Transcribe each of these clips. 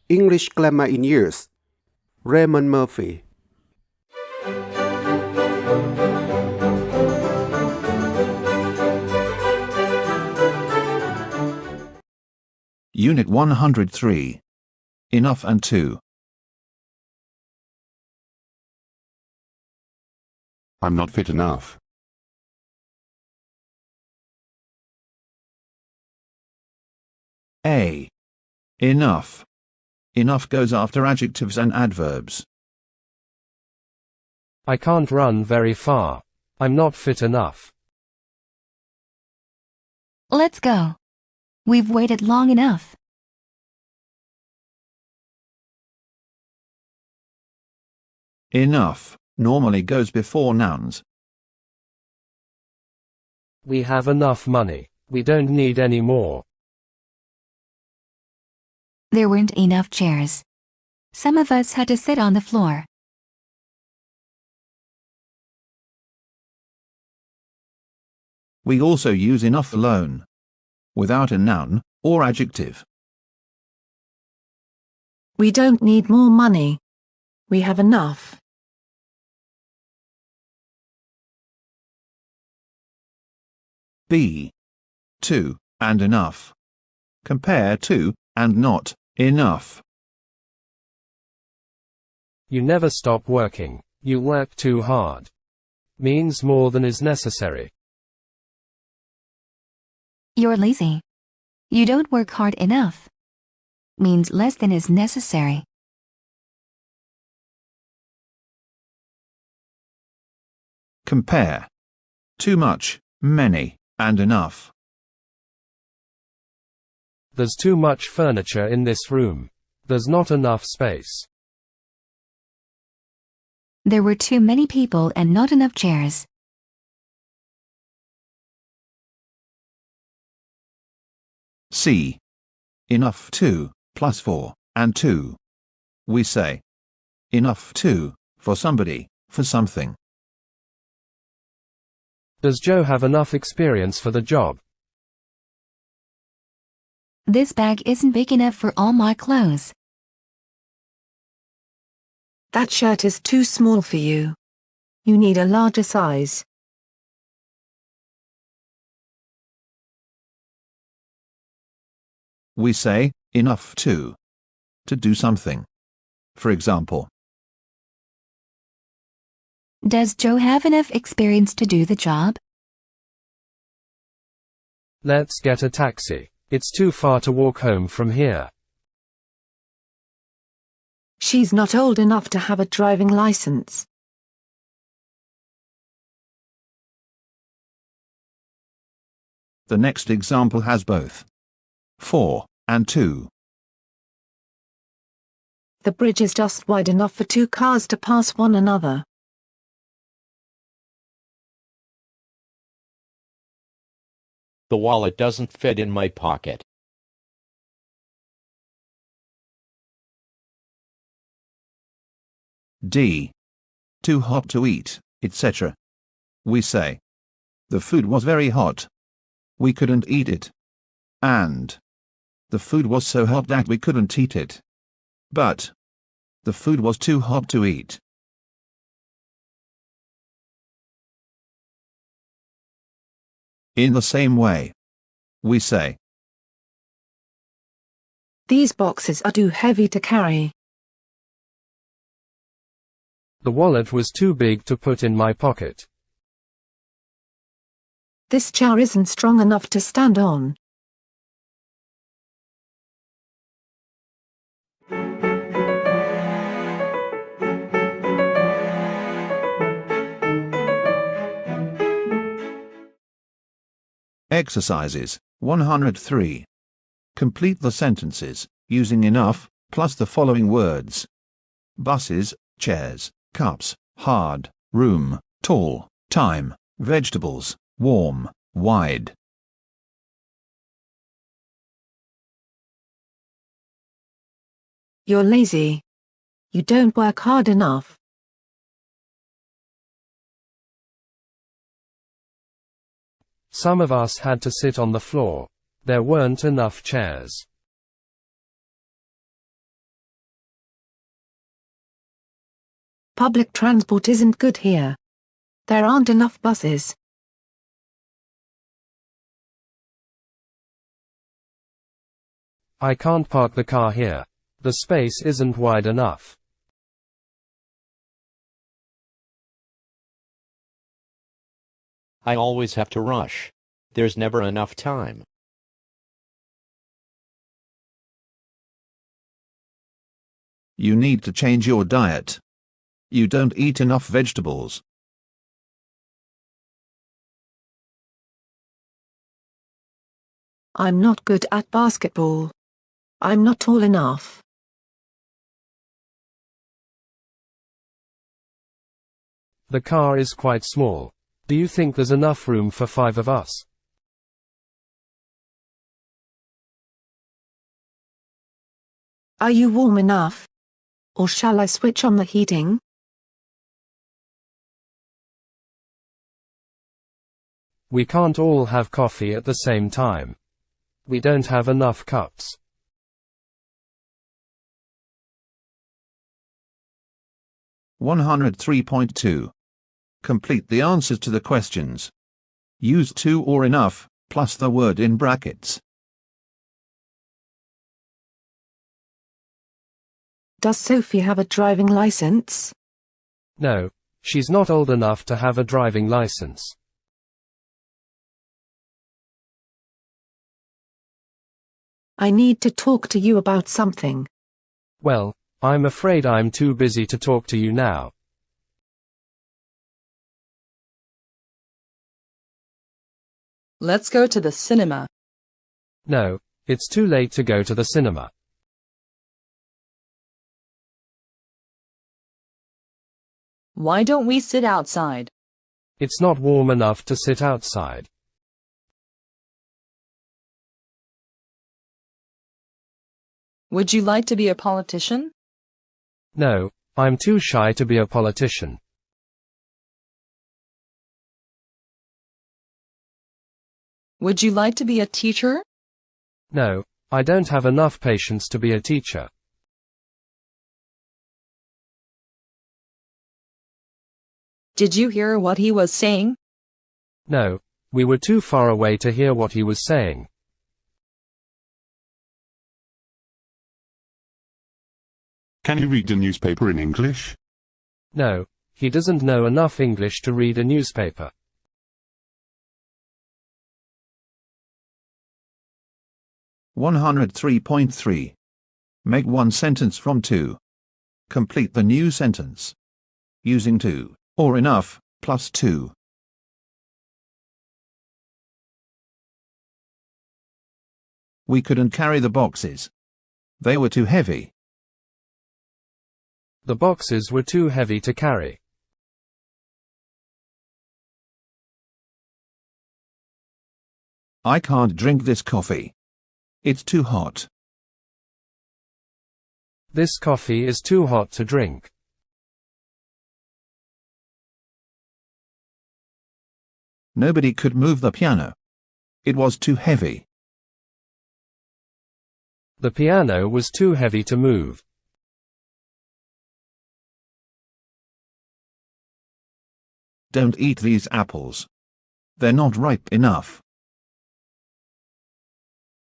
English Grammar in Years. Raymond Murphy. Unit 103. Enough and to. I'm not fit enough. A. Enough. Enough goes after adjectives and adverbs. I can't run very far. I'm not fit enough. Let's go. We've waited long enough. Enough normally goes before nouns. We have enough money. We don't need any more. There weren't enough chairs. Some of us had to sit on the floor. We also use enough alone, without a noun or adjective. We don't need more money. We have enough. B. To and enough. Compare to and not enough. You never stop working. You work too hard. Means more than is necessary. You're lazy. You don't work hard enough. Means less than is necessary. Compare. Too much, many, and enough. There's too much furniture in this room. There's not enough space. There were too many people and not enough chairs. C. Enough to, plus for, and to. We say, enough to, for somebody, for something. Does Joe have enough experience for the job? This bag isn't big enough for all my clothes. That shirt is too small for you. You need a larger size. We say, enough to do something. For example, Does Joe have enough experience to do the job? Let's get a taxi. It's too far to walk home from here. She's not old enough to have a driving license. the next example has both for and to. The bridge is just wide enough for two cars to pass one another. The wallet doesn't fit in my pocket. D. Too hot to eat, etc. We say, the food was very hot. We couldn't eat it. And the food was so hot that we couldn't eat it. But the food was too hot to eat. In the same way, we say, These boxes are too heavy to carry. The wallet was too big to put in my pocket. This chair isn't strong enough to stand on. Exercises 103. Complete the sentences using enough plus the following words: buses, chairs, cups, hard, room, tall, time, vegetables, warm, wide. You're lazy. You don't work hard enough. Some of us had to sit on the floor. There weren't enough chairs. Public transport isn't good here. There aren't enough buses. I can't park the car here. The space isn't wide enough. I always have to rush. There's never enough time. You need to change your diet. You don't eat enough vegetables. I'm not good at basketball. I'm not tall enough. The car is quite small. Do you think there's enough room for 5 of us? Are you warm enough? Or shall I switch on the heating? We can't all have coffee at the same time. We don't have enough cups. (103.2) Complete the answers to the questions. Use to or enough, plus the word in brackets. Does Sophie have a driving license? No, she's not old enough to have a driving license. I need to talk to you about something. Well, I'm afraid I'm too busy to talk to you now. Let's go to the cinema. No, it's too late to go to the cinema. Why don't we sit outside? It's not warm enough to sit outside. Would you like to be a politician? No, I'm too shy to be a politician. Would you like to be a teacher? No, I don't have enough patience to be a teacher. Did you hear what he was saying? No, we were too far away to hear what he was saying. Can you read a newspaper in English? No, he doesn't know enough English to read a newspaper. (103.3) Make one sentence from to. Complete the new sentence. Using to, or enough, plus to. We couldn't carry the boxes. They were too heavy. The boxes were too heavy to carry. I can't drink this coffee. It's too hot. This coffee is too hot to drink. Nobody could move the piano. It was too heavy. The piano was too heavy to move. Don't eat these apples. They're not ripe enough.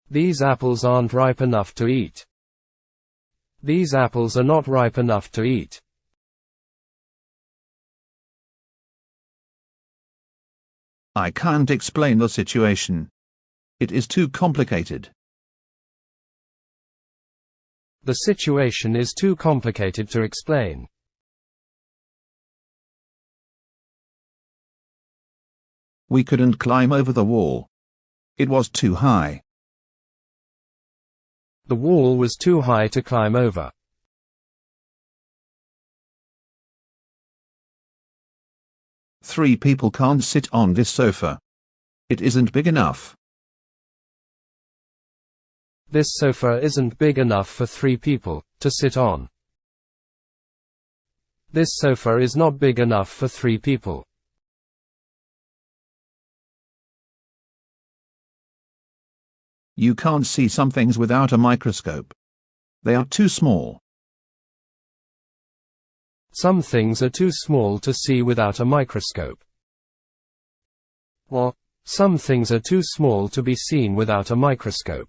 These apples aren't ripe enough to eat. These apples are not ripe enough to eat. I can't explain the situation. It is too complicated. The situation is too complicated to explain. We couldn't climb over the wall. It was too high. The wall was too high to climb over. Three people can't sit on this sofa. It isn't big enough. This sofa isn't big enough for 3 people to sit on. This sofa is not big enough for 3 people. You can't see some things without a microscope. They are too small. Some things are too small to see without a microscope. Or, some things are too small to be seen without a microscope.